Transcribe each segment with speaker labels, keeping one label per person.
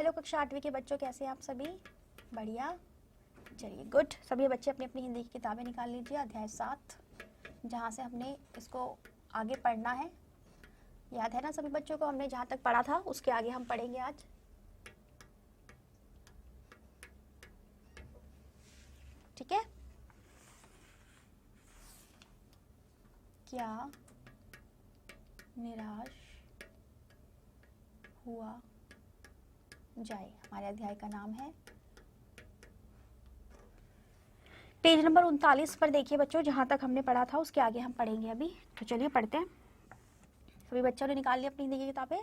Speaker 1: Hello कक्षा 8वीं के बच्चों, कैसे हैं आप सभी? बढ़िया, चलिए गुड। सभी बच्चे अपनी अपनी हिंदी की किताबें निकाल लीजिए, अध्याय 7 जहाँ से हमने इसको आगे पढ़ना है। याद है ना सभी बच्चों को, हमने जहाँ तक पढ़ा था उसके आगे हम पढ़ेंगे आज। ठीक है? क्या निराश हुआ जाए, हमारे अध्याय का नाम है। पेज नंबर 39 पर देखिए बच्चों, जहाँ तक हमने पढ़ा था उसके आगे हम पढ़ेंगे अभी। तो चलिए पढ़ते हैं। सभी बच्चों ने निकाल लिया अपनी हिंदी की किताबें?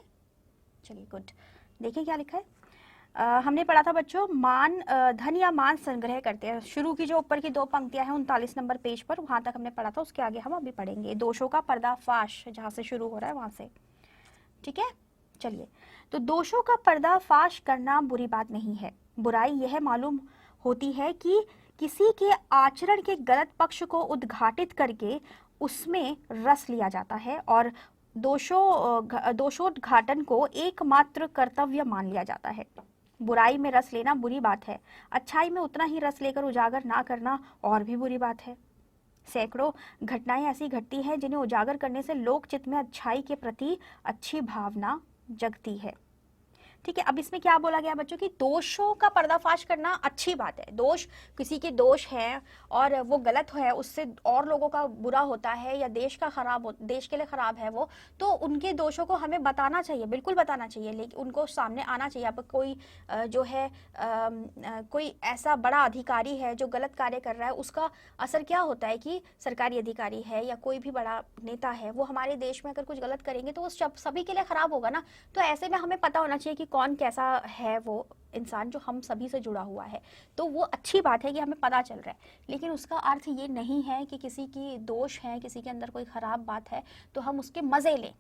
Speaker 1: चलिए गुड। देखिए क्या लिखा है। हमने पढ़ा था बच्चों, मान धन या मान संग्रह करते हैं। शुरू की जो ऊपर की 2 पंक्तियां हैं 39 नंबर पेज पर, वहां तक हमने पढ़ा था, उसके आगे हम अभी पढ़ेंगे। दोषों का पर्दाफाश जहाँ से शुरू हो रहा है वहां से। ठीक है, चलिए। तो दोषों का पर्दाफाश करना बुरी बात नहीं है। बुराई यह मालूम होती है कि किसी के आचरण के गलत पक्ष को उद्घाटित करके उसमें रस लिया जाता है और दोषोद्घाटन को एकमात्र कर्तव्य मान लिया जाता है। बुराई में रस लेना बुरी बात है, अच्छाई में उतना ही रस लेकर उजागर ना करना और भी बुरी बात है। सैकड़ों घटनाएं ऐसी घटती हैं जिन्हें उजागर करने से लोक चित्त में अच्छाई के प्रति अच्छी भावना जगती है। ठीक है, अब इसमें क्या बोला गया बच्चों की दोषों का पर्दाफाश करना अच्छी बात है। दोष, किसी के दोष है और वो गलत है, उससे और लोगों का बुरा होता है या देश का देश के लिए खराब है वो, तो उनके दोषों को हमें बताना चाहिए, बिल्कुल बताना चाहिए, लेकिन उनको सामने आना चाहिए। अब कोई जो है कोई ऐसा बड़ा अधिकारी है जो गलत कार्य कर रहा है, उसका असर क्या होता है कि सरकारी अधिकारी है या कोई भी बड़ा नेता है, वो हमारे देश में अगर कुछ गलत करेंगे तो वो सभी के लिए खराब होगा ना। तो ऐसे में हमें पता होना चाहिए कि कौन कैसा है वो इंसान जो हम सभी से जुड़ा हुआ है। तो वो अच्छी बात है कि हमें पता चल रहा है, लेकिन उसका अर्थ ये नहीं है कि किसी की दोष है, किसी के अंदर कोई खराब बात है तो हम उसके मजे लें।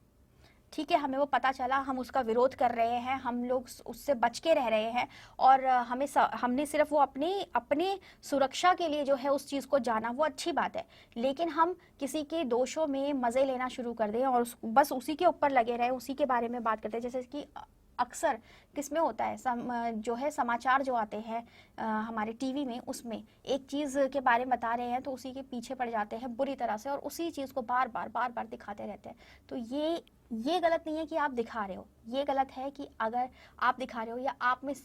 Speaker 1: ठीक है, हमें वो पता चला, हम उसका विरोध कर रहे हैं, हम लोग उससे बच के रह रहे हैं और हमने सिर्फ वो अपनी सुरक्षा के लिए जो है उस चीज़ को जाना, वो अच्छी बात है। लेकिन हम किसी के दोषों में मज़े लेना शुरू कर दें और बस उसी के ऊपर लगे रहे, उसी के बारे में बात करते हैं। जैसे कि अक्सर किसमें होता है, जो है समाचार जो आते हैं हमारे टीवी में, उसमें एक चीज़ के बारे में बता रहे हैं तो उसी के पीछे पड़ जाते हैं बुरी तरह से और उसी चीज़ को बार बार दिखाते रहते हैं। तो ये गलत नहीं है कि आप दिखा रहे हो, ये गलत है कि अगर आप दिखा रहे हो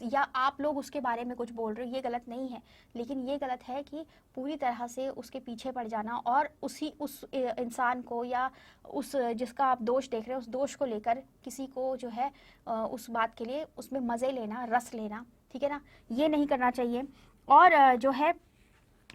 Speaker 1: या आप लोग उसके बारे में कुछ बोल रहे हो, ये गलत नहीं है। लेकिन ये गलत है कि पूरी तरह से उसके पीछे पड़ जाना और उस इंसान को या उस जिसका आप दोष देख रहे हो उस दोष को लेकर किसी को जो है उस बात के लिए उसमें मज़े लेना, रस लेना, ठीक है ना, ये नहीं करना चाहिए। और जो है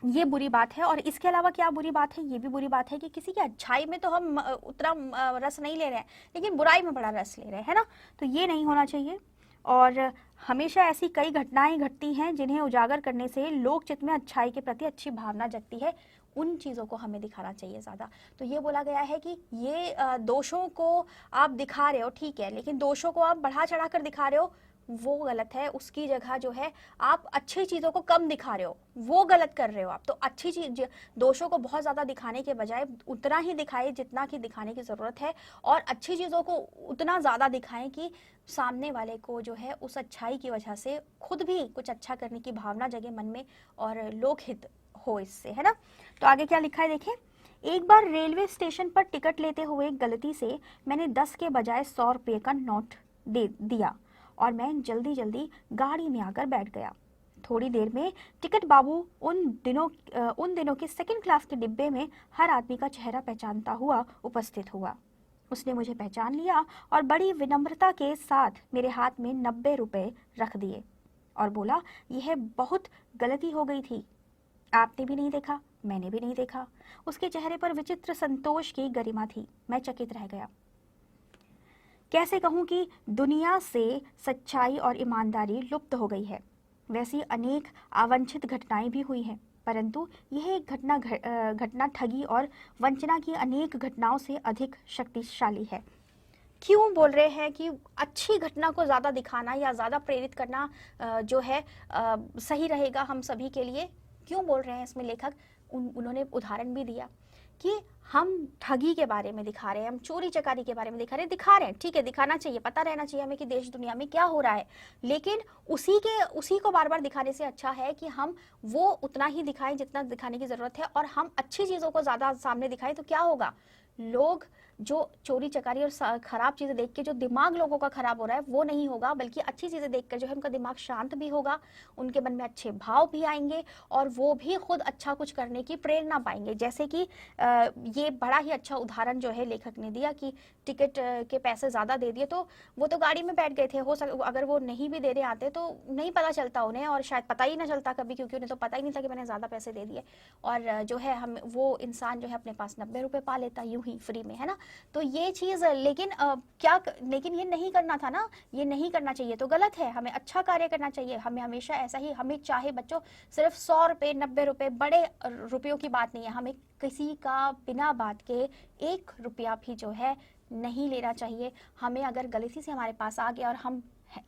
Speaker 1: ये बुरी बात है। और इसके अलावा क्या बुरी बात है, ये भी बुरी बात है कि किसी की अच्छाई में तो हम उतना रस नहीं ले रहे हैं, लेकिन बुराई में बड़ा रस ले रहे हैं, है ना। तो ये नहीं होना चाहिए। और हमेशा ऐसी कई घटनाएं घटती हैं जिन्हें उजागर करने से लोक चित्त में अच्छाई के प्रति अच्छी भावना जगती है, उन चीज़ों को हमें दिखाना चाहिए ज़्यादा। तो ये बोला गया है कि ये दोषों को आप दिखा रहे हो, ठीक है, लेकिन दोषों को आप बढ़ा चढ़ा कर दिखा रहे हो, वो गलत है। उसकी जगह जो है आप अच्छी चीज़ों को कम दिखा रहे हो, वो गलत कर रहे हो आप। तो अच्छी चीज, दोषों को बहुत ज़्यादा दिखाने के बजाय उतना ही दिखाए जितना कि दिखाने की ज़रूरत है, और अच्छी चीज़ों को उतना ज़्यादा दिखाएं कि सामने वाले को जो है उस अच्छाई की वजह से खुद भी कुछ अच्छा करने की भावना जगे मन में और लोकहित हो इससे, है ना। तो आगे क्या लिखा है देखिए। एक बार रेलवे स्टेशन पर टिकट लेते हुए गलती से मैंने 10 के बजाय 100 रुपये का नोट दे दिया और मैं जल्दी जल्दी गाड़ी में आकर बैठ गया। थोड़ी देर में टिकट बाबू उन दिनों के सेकंड क्लास के डिब्बे में हर आदमी का चेहरा पहचानता हुआ उपस्थित हुआ। उसने मुझे पहचान लिया और बड़ी विनम्रता के साथ मेरे हाथ में 90 रुपए रख दिए और बोला, यह बहुत गलती हो गई थी, आपने भी नहीं देखा, मैंने भी नहीं देखा। उसके चेहरे पर विचित्र संतोष की गरिमा थी। मैं चकित रह गया। कैसे कहूँ कि दुनिया से सच्चाई और ईमानदारी लुप्त हो गई है। वैसी अनेक अवांछित घटनाएं भी हुई हैं, परंतु यह एक घटना ठगी और वंचना की अनेक घटनाओं से अधिक शक्तिशाली है। क्यों बोल रहे हैं कि अच्छी घटना को ज़्यादा दिखाना या ज़्यादा प्रेरित करना जो है सही रहेगा हम सभी के लिए? क्यों बोल रहे हैं इसमें लेखक? उन्होंने उदाहरण भी दिया कि हम ठगी के बारे में दिखा रहे हैं, हम चोरी चकारी के बारे में दिखा रहे हैं, ठीक है, दिखाना चाहिए, पता रहना चाहिए हमें कि देश दुनिया में क्या हो रहा है, लेकिन उसी को बार बार दिखाने से अच्छा है कि हम वो उतना ही दिखाएं जितना दिखाने की जरूरत है, और हम अच्छी चीजों को ज्यादा सामने दिखाएं। तो क्या होगा, लोग जो चोरी चकारी और खराब चीजें देख के जो दिमाग लोगों का खराब हो रहा है वो नहीं होगा, बल्कि अच्छी चीजें देखकर जो है उनका दिमाग शांत भी होगा, उनके मन में अच्छे भाव भी आएंगे, और वो भी खुद अच्छा कुछ करने की प्रेरणा पाएंगे। जैसे कि ये बड़ा ही अच्छा उदाहरण जो है लेखक ने दिया कि टिकट के पैसे ज्यादा दे दिए, तो वो तो गाड़ी में बैठ गए थे, अगर वो नहीं भी दे रहे आते तो नहीं पता चलता उन्हें, और शायद पता ही ना चलता कभी, क्योंकि उन्हें तो पता ही नहीं था कि मैंने ज्यादा पैसे दे दिए, और जो है हम वो इंसान जो है अपने पास 90 रुपए पा लेता यूं ही फ्री में, है ना। तो ये चीज, लेकिन ये नहीं करना था ना, ये नहीं करना चाहिए, तो गलत है। हमें अच्छा कार्य करना चाहिए, हमें हमेशा ऐसा ही, हमें चाहे बच्चों सिर्फ 100 रुपए 90 रुपए, बड़े रुपयों की बात नहीं है, हमें किसी का बिना बात के 1 रुपया भी जो है नहीं लेना चाहिए। हमें अगर गलती से हमारे पास आ गया और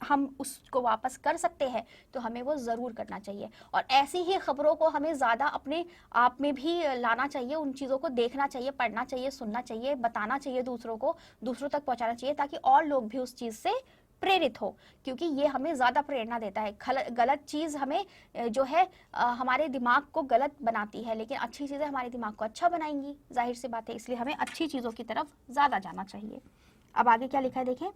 Speaker 1: हम उसको वापस कर सकते हैं तो हमें वो ज़रूर करना चाहिए। और ऐसी ही खबरों को हमें ज़्यादा अपने आप में भी लाना चाहिए, उन चीज़ों को देखना चाहिए, पढ़ना चाहिए, सुनना चाहिए, बताना चाहिए दूसरों को, दूसरों तक पहुंचाना चाहिए, ताकि और लोग भी उस चीज़ से प्रेरित हो, क्योंकि ये हमें ज़्यादा प्रेरणा देता है। गलत चीज़ हमें जो है हमारे दिमाग को गलत बनाती है, लेकिन अच्छी चीज़ें हमारे दिमाग को अच्छा बनाएंगी, जाहिर सी बात है, इसलिए हमें अच्छी चीज़ों की तरफ ज़्यादा जाना चाहिए। अब आगे क्या लिखा है देखें।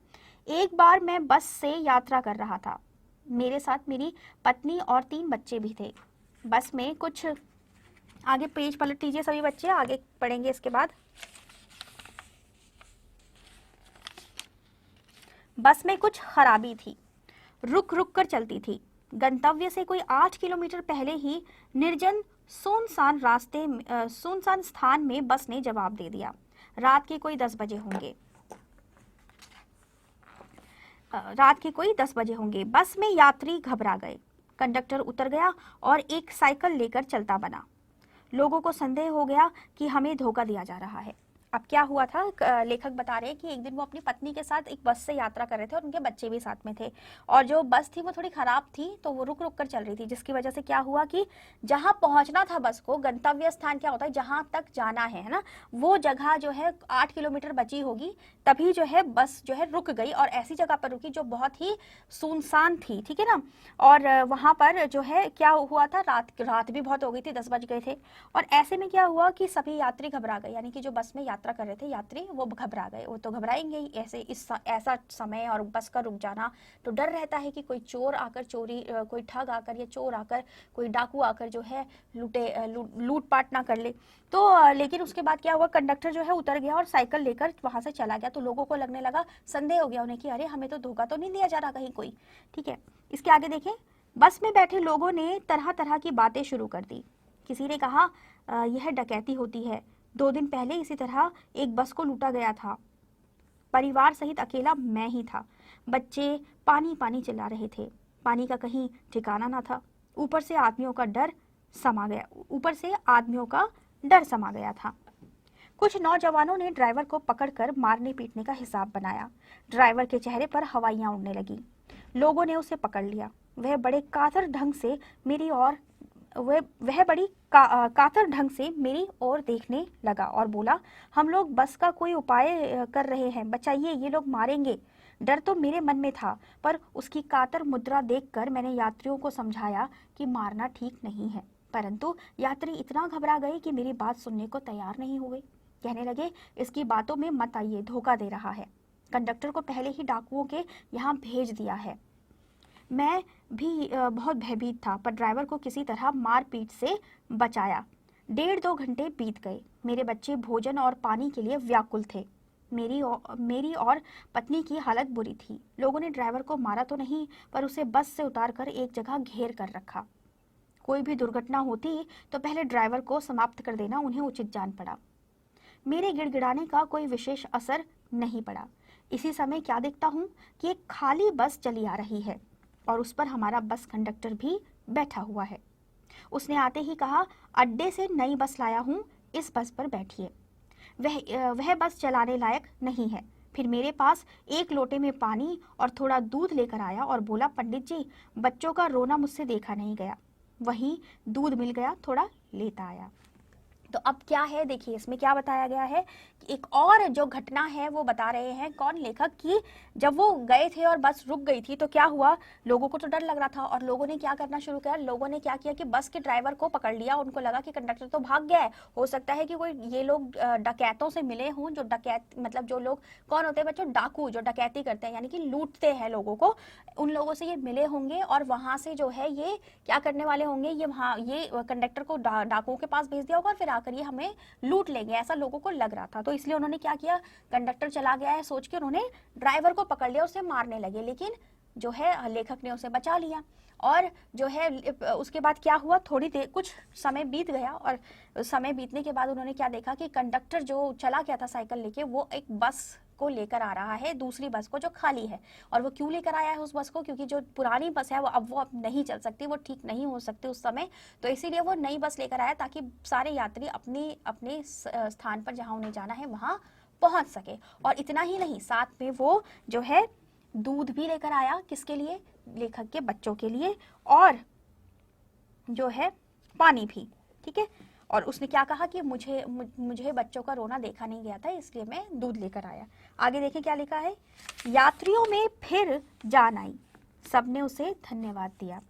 Speaker 1: एक बार मैं बस से यात्रा कर रहा था, मेरे साथ मेरी पत्नी और 3 बच्चे भी थे। बस में कुछ, आगे पेज पलट लीजिए सभी बच्चे, आगे पढ़ेंगे इसके बाद। बस में कुछ खराबी थी, रुक रुक कर चलती थी। गंतव्य से कोई 8 किलोमीटर पहले ही निर्जन सुनसान स्थान में बस ने जवाब दे दिया। रात के कोई 10 बजे होंगे। बस में यात्री घबरा गए। कंडक्टर उतर गया और एक साइकिल लेकर चलता बना। लोगों को संदेह हो गया कि हमें धोखा दिया जा रहा है। अब क्या हुआ था, लेखक बता रहे हैं कि एक दिन वो अपनी पत्नी के साथ एक बस से यात्रा कर रहे थे और उनके बच्चे भी साथ में थे, और जो बस थी वो थोड़ी खराब थी, तो वो रुक रुक कर चल रही थी, जिसकी वजह से क्या हुआ कि जहां पहुंचना था बस को, गंतव्य स्थान क्या होता है, जहां तक जाना है ना, वो जगह जो है 8 किलोमीटर बची होगी, तभी जो है बस जो है रुक गई, और ऐसी जगह पर रुकी जो बहुत ही सुनसान थी, ठीक है ना। और वहां पर जो है क्या हुआ था, रात भी बहुत हो गई थी, 10 बज गए थे, और ऐसे में क्या हुआ कि सभी यात्री घबरा गए, यानी कि जो बस में यात्रा कर रहे थे यात्री वो घबरा गए। वो तो घबराएंगे ही, ऐसा समय और बस का रुक जाना, तो डर रहता है कि कोई चोर आकर कोई ठग आकर या चोर आकर, कोई डाकू आकर जो है लूटपाट ना कर ले। तो लेकिन उसके बाद क्या हुआ, कंडक्टर जो है उतर गया और साइकिल लेकर वहां से चला गया, तो लोगों को लगने लगा, संदेह हो गया उन्हें कि अरे हमें तो धोखा तो नहीं दिया जा रहा कहीं कोई, ठीक है। इसके आगे देखें। बस में बैठे लोगों ने तरह तरह की बातें शुरू कर दी। किसी ने कहा यह डकैती होती है, 2 दिन पहले इसी तरह एक बस को लूटा गया था, परिवार सहित अकेला मैं ही था, बच्चे पानी पानी चिल्ला रहे थे, पानी का कहीं ठिकाना ना था, ऊपर से आदमियों का डर समा गया था। कुछ नौजवानों ने ड्राइवर को पकड़कर मारने पीटने का हिसाब बनाया। ड्राइवर के चेहरे पर हवाइयां उड़ने लगी। लोगों ने उसे पकड़ लिया। वह बड़ी कातर ढंग से मेरी ओर देखने लगा और बोला, हम लोग बस का कोई उपाय कर रहे हैं, बचाइए, ये लोग मारेंगे। डर तो मेरे मन में था, पर उसकी कातर मुद्रा देखकर मैंने यात्रियों को समझाया कि मारना ठीक नहीं है, परंतु यात्री इतना घबरा गए कि मेरी बात सुनने को तैयार नहीं हुए। कहने लगे, इसकी बातों में मत आइए, धोखा दे रहा है, कंडक्टर को पहले ही डाकुओं के यहाँ भेज दिया है। मैं भी बहुत भयभीत था, पर ड्राइवर को किसी तरह मारपीट से बचाया। 1.5-2 घंटे बीत गए। मेरे बच्चे भोजन और पानी के लिए व्याकुल थे। मेरी और पत्नी की हालत बुरी थी। लोगों ने ड्राइवर को मारा तो नहीं, पर उसे बस से उतारकर एक जगह घेर कर रखा। कोई भी दुर्घटना होती तो पहले ड्राइवर को समाप्त कर देना उन्हें उचित जान पड़ा। मेरे गिड़गिड़ाने का कोई विशेष असर नहीं पड़ा। इसी समय क्या देखता हूँ कि एक खाली बस चली आ रही है और उस पर हमारा बस कंडक्टर भी बैठा हुआ है। उसने आते ही कहा, अड्डे से नई बस लाया हूँ, इस बस पर बैठिए। वह बस चलाने लायक नहीं है। फिर मेरे पास एक लोटे में पानी और थोड़ा दूध लेकर आया और बोला, पंडित जी, बच्चों का रोना मुझसे देखा नहीं गया। वहीं दूध मिल गया, थोड़ा लेता आया। तो अब क्या है, देखिए इसमें क्या बताया गया है कि एक और जो घटना है वो बता रहे हैं कौन, लेखक, की जब वो गए थे और बस रुक गई थी तो क्या हुआ, लोगों को तो डर लग रहा था और लोगों ने क्या करना शुरू किया, लोगों ने क्या किया कि बस के ड्राइवर को पकड़ लिया। उनको लगा कि कंडक्टर तो भाग गया है, हो सकता है कि कोई ये लोग डकैतों से मिले हों, जो डकैत मतलब जो लोग कौन होते हैं बच्चों, डाकू, जो डकैती करते हैं यानी कि लूटते हैं लोगों को, उन लोगों से ये मिले होंगे और वहां से जो है ये क्या करने वाले होंगे, ये वहाँ ये कंडक्टर को डाकुओं के पास भेज दिया होगा और फिर आकर ये हमें लूट लेंगे, ऐसा लोगों को लग रहा था। तो इसलिए उन्होंने क्या किया, कंडक्टर चला गया है सोच के उन्होंने ड्राइवर को पकड़ लिया, उसे मारने लगे, लेकिन जो है लेखक ने उसे बचा लिया। और जो है उसके बाद क्या हुआ, थोड़ी देर कुछ समय बीत गया और समय बीतने के बाद उन्होंने क्या देखा कि कंडक्टर जो चला गया था साइकिल लेके, वो एक बस को लेकर आ रहा है, दूसरी बस को जो खाली है। और वो क्यों लेकर आया है उस बस को, क्योंकि जो पुरानी बस है वो अब नहीं चल सकती, वो ठीक नहीं हो सकती उस समय, तो इसीलिए वो नई बस लेकर आया ताकि सारे यात्री अपनी अपने स्थान पर जहां उन्हें जाना है वहां पहुंच सके। और इतना ही नहीं, साथ में वो जो है दूध भी लेकर आया, किसके लिए, लेखक के बच्चों के लिए, और जो है पानी भी, ठीक है। और उसने क्या कहा कि मुझे बच्चों का रोना देखा नहीं गया था, इसलिए मैं दूध लेकर आया। आगे देखें क्या लिखा है, यात्रियों में फिर जान आई, सबने उसे धन्यवाद दिया।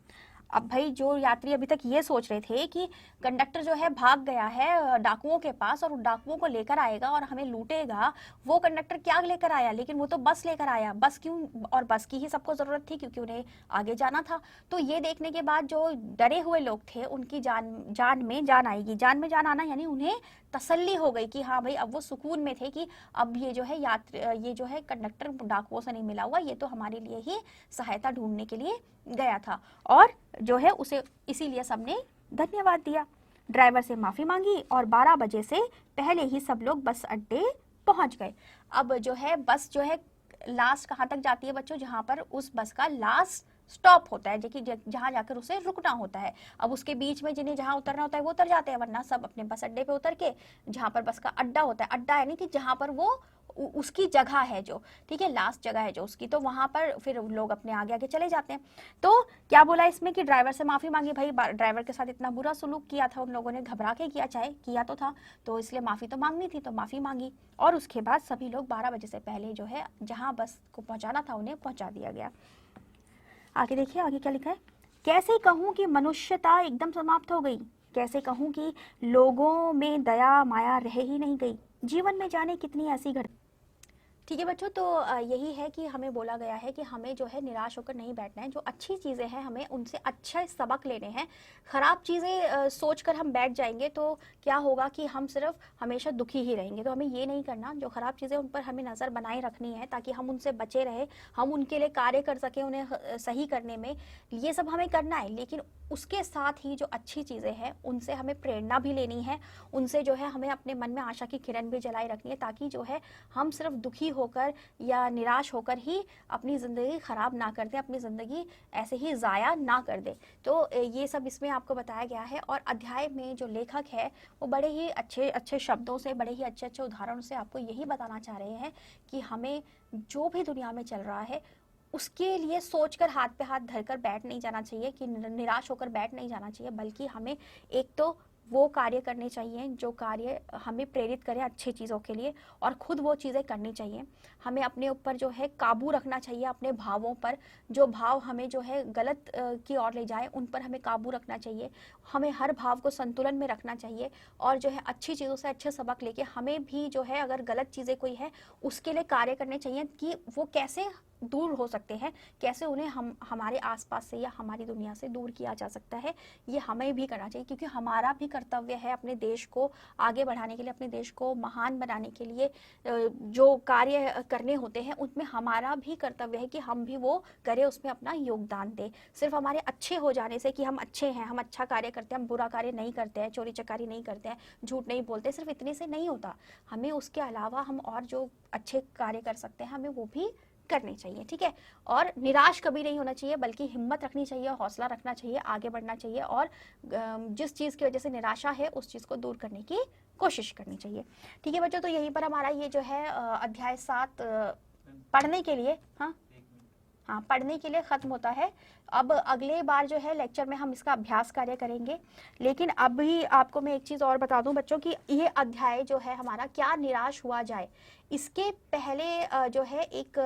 Speaker 1: अब भाई जो यात्री अभी तक ये सोच रहे थे कि कंडक्टर जो है भाग गया है डाकुओं के पास और डाकुओं को लेकर आएगा और हमें लूटेगा, वो कंडक्टर क्या लेकर आया, लेकिन वो तो बस लेकर आया। बस क्यों, और बस की ही सबको जरूरत थी क्योंकि उन्हें आगे जाना था। तो ये देखने के बाद जो डरे हुए लोग थे उनकी जान में जान आएगी, जान में जान आना यानी उन्हें तसल्ली हो गई कि हाँ भाई अब वो सुकून में थे कि अब ये जो है ये जो है कंडक्टर डाकुओं से नहीं मिला हुआ, ये तो हमारे लिए ही सहायता ढूंढने के लिए गया था। और जो है उसे इसीलिए सबने धन्यवाद दिया, ड्राइवर से माफी मांगी और 12 बजे से पहले ही सब लोग बस अड्डे पहुंच गए। अब जो है बस जो है लास्ट कहाँ तक जाती है बच्चों, जहां पर उस बस का लास्ट स्टॉप होता है, जहां जाकर उसे रुकना होता है। अब उसके बीच में जिन्हें जहां उतरना होता है वो उतर जाते हैं, वरना सब अपने बस अड्डे पे उतर के जहां पर बस का अड्डा होता है, अड्डा यानी कि जहां पर वो उसकी जगह है जो, ठीक है, लास्ट जगह है जो उसकी, तो वहां पर फिर लोग अपने आगे आगे चले जाते हैं। तो क्या बोला इसमें कि ड्राइवर से माफी मांगी, भाई ड्राइवर के साथ इतना बुरा सलूक किया था उन लोगों ने, घबरा के किया, चाहे किया तो था, तो इसलिए माफी तो मांगनी थी, तो माफी मांगी। और उसके बाद सभी लोग 12 बजे से पहले जो है जहां बस को पहुंचाना था उन्हें पहुंचा दिया गया। आगे देखिए आगे क्या लिखा है, कैसे कहूं कि मनुष्यता एकदम समाप्त हो गई, कैसे कहूं कि लोगों में दया माया रह ही नहीं गई, जीवन में जाने कितनी ऐसी घटना। ठीक है बच्चों, तो यही है कि हमें बोला गया है कि हमें जो है निराश होकर नहीं बैठना है, जो अच्छी चीज़ें हैं हमें उनसे अच्छे सबक लेने हैं। ख़राब चीज़ें सोचकर हम बैठ जाएंगे तो क्या होगा कि हम सिर्फ हमेशा दुखी ही रहेंगे। तो हमें ये नहीं करना, जो ख़राब चीज़ें उन पर हमें नज़र बनाए रखनी है ताकि हम उनसे बचे रहे, हम उनके लिए कार्य कर सकें, उन्हें सही करने में, ये सब हमें करना है। लेकिन उसके साथ ही जो अच्छी चीज़ें हैं उनसे हमें प्रेरणा भी लेनी है, उनसे जो है हमें अपने मन में आशा की किरण भी जलाई रखनी है, ताकि जो है हम सिर्फ दुखी होकर या निराश होकर ही अपनी ज़िंदगी ख़राब ना कर दें, अपनी ज़िंदगी ऐसे ही ज़ाया ना कर दें। तो ये सब इसमें आपको बताया गया है। और अध्याय में जो लेखक है वो बड़े ही अच्छे अच्छे शब्दों से, बड़े ही अच्छे अच्छे उदाहरणों से आपको यही बताना चाह रहे हैं कि हमें जो भी दुनिया में चल रहा है उसके लिए सोचकर हाथ पे हाथ धरकर बैठ नहीं जाना चाहिए, कि निराश होकर बैठ नहीं जाना चाहिए, बल्कि हमें एक तो वो कार्य करने चाहिए जो कार्य हमें प्रेरित करें अच्छी चीज़ों के लिए, और ख़ुद वो चीज़ें करनी चाहिए। हमें अपने ऊपर जो है काबू रखना चाहिए, अपने भावों पर, जो भाव हमें जो है गलत की ओर ले जाए उन पर हमें काबू रखना चाहिए। हमें हर भाव को संतुलन में रखना चाहिए, और जो है अच्छी चीज़ों से अच्छे सबक लेके हमें भी जो है अगर गलत चीज़ें कोई है उसके लिए कार्य करने चाहिए कि वो कैसे दूर हो सकते हैं, कैसे उन्हें हम हमारे आसपास से या हमारी दुनिया से दूर किया जा सकता है, ये हमें भी करना चाहिए। क्योंकि हमारा भी कर्तव्य है अपने देश को आगे बढ़ाने के लिए, अपने देश को महान बनाने के लिए जो कार्य करने होते हैं उनमें हमारा भी कर्तव्य है कि हम भी वो करें, उसमें अपना योगदान दें। सिर्फ हमारे अच्छे हो जाने से कि हम अच्छे हैं, हम अच्छा कार्य करते हैं, हम बुरा कार्य नहीं करते हैं, चोरी चकारी नहीं करते हैं, झूठ नहीं बोलते, सिर्फ इतने से नहीं होता। हमें उसके अलावा हम और जो अच्छे कार्य कर सकते हैं हमें वो भी करनी चाहिए, ठीक है। और निराश कभी नहीं होना चाहिए, बल्कि हिम्मत रखनी चाहिए, हौसला रखना चाहिए, आगे बढ़ना चाहिए, और जिस चीज़ की वजह से निराशा है उस चीज़ को दूर करने की कोशिश करनी चाहिए। ठीक है बच्चों, तो यहीं पर हमारा ये जो है अध्याय 7 पढ़ने के लिए, हाँ हाँ, पढ़ने के लिए खत्म होता है। अब अगले बार जो है लेक्चर में हम इसका अभ्यास कार्य करेंगे। लेकिन अभी आपको मैं एक चीज़ और बता दूं बच्चों कि ये अध्याय जो है हमारा क्या निराश हुआ जाए, इसके पहले जो है एक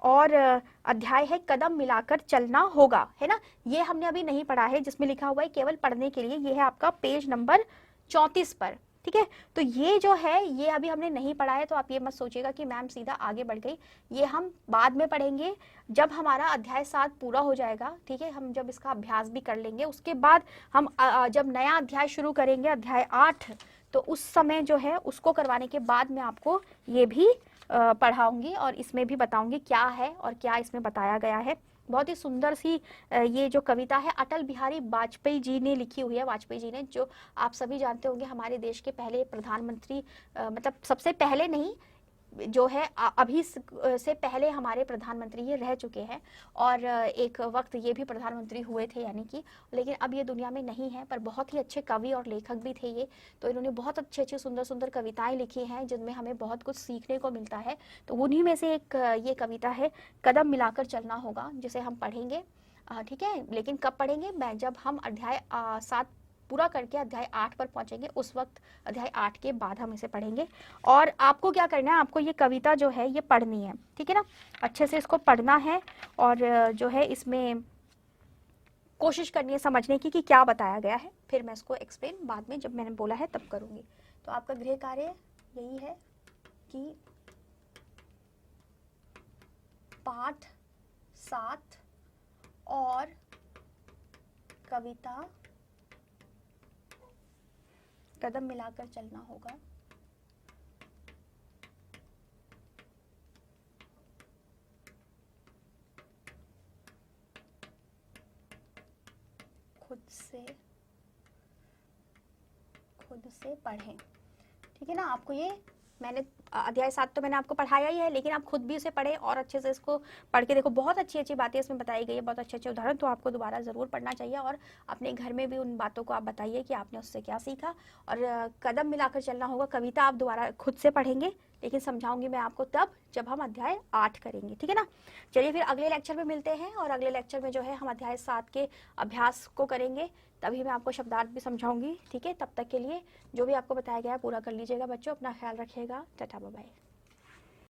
Speaker 1: और अध्याय है कदम मिलाकर चलना होगा, है ना। ये हमने अभी नहीं पढ़ा है, जिसमें लिखा हुआ है केवल पढ़ने के लिए। ये है आपका पेज नंबर 34 पर, ठीक है। तो ये जो है ये अभी हमने नहीं पढ़ा है, तो आप ये मत सोचिएगा कि मैम सीधा आगे बढ़ गई। ये हम बाद में पढ़ेंगे जब हमारा अध्याय 7 पूरा हो जाएगा, ठीक है। हम जब इसका अभ्यास भी कर लेंगे, उसके बाद हम जब नया अध्याय शुरू करेंगे, अध्याय 8, तो उस समय जो है उसको करवाने के बाद मैं आपको ये भी पढ़ाऊंगी और इसमें भी बताऊंगी क्या है और क्या इसमें बताया गया है। बहुत ही सुंदर सी ये जो कविता है अटल बिहारी वाजपेयी जी ने लिखी हुई है। वाजपेयी जी ने, जो आप सभी जानते होंगे हमारे देश के पहले प्रधानमंत्री, मतलब सबसे पहले नहीं, जो है अभी से पहले हमारे प्रधानमंत्री ये रह चुके हैं, और एक वक्त ये भी प्रधानमंत्री हुए थे यानी कि, लेकिन अब ये दुनिया में नहीं है। पर बहुत ही अच्छे कवि और लेखक भी थे ये। तो इन्होंने बहुत अच्छे अच्छे सुंदर सुंदर कविताएं लिखी हैं जिनमें हमें बहुत कुछ सीखने को मिलता है। तो उन्हीं में से एक ये कविता है कदम मिलाकर चलना होगा, जिसे हम पढ़ेंगे, ठीक है। लेकिन कब पढ़ेंगे, मैं जब हम अध्याय 7 पूरा करके अध्याय 8 पर पहुंचेंगे, उस वक्त अध्याय 8 के बाद हम इसे पढ़ेंगे। और आपको क्या करना है, आपको ये कविता जो है ये पढ़नी है, ठीक है ना। अच्छे से इसको पढ़ना है और जो है इसमें कोशिश करनी है समझने की कि क्या बताया गया है। फिर मैं इसको एक्सप्लेन बाद में जब मैंने बोला है तब करूंगी। तो आपका गृह कार्य यही है कि पाठ 7 और कविता कदम मिलाकर चलना होगा खुद से पढ़ें, ठीक है ना। आपको ये मैंने अध्याय 7 तो मैंने आपको पढ़ाया ही है, लेकिन आप खुद भी उसे पढ़ें और अच्छे से इसको पढ़ के देखो। बहुत अच्छी अच्छी बातें इसमें बताई गई है, बहुत अच्छे अच्छे उदाहरण, तो आपको दोबारा ज़रूर पढ़ना चाहिए और अपने घर में भी उन बातों को आप बताइए कि आपने उससे क्या सीखा। और कदम मिलाकर चलना होगा कविता आप दोबारा खुद से पढ़ेंगे, लेकिन समझाऊंगी मैं आपको तब जब हम अध्याय 8 करेंगे, ठीक है ना। चलिए फिर अगले लेक्चर में मिलते हैं, और अगले लेक्चर में जो है हम अध्याय 7 के अभ्यास को करेंगे। तभी मैं आपको शब्दार्थ भी समझाऊंगी, ठीक है। तब तक के लिए जो भी आपको बताया गया है पूरा कर लीजिएगा बच्चों। अपना ख्याल रखिएगा। Tata bye bye.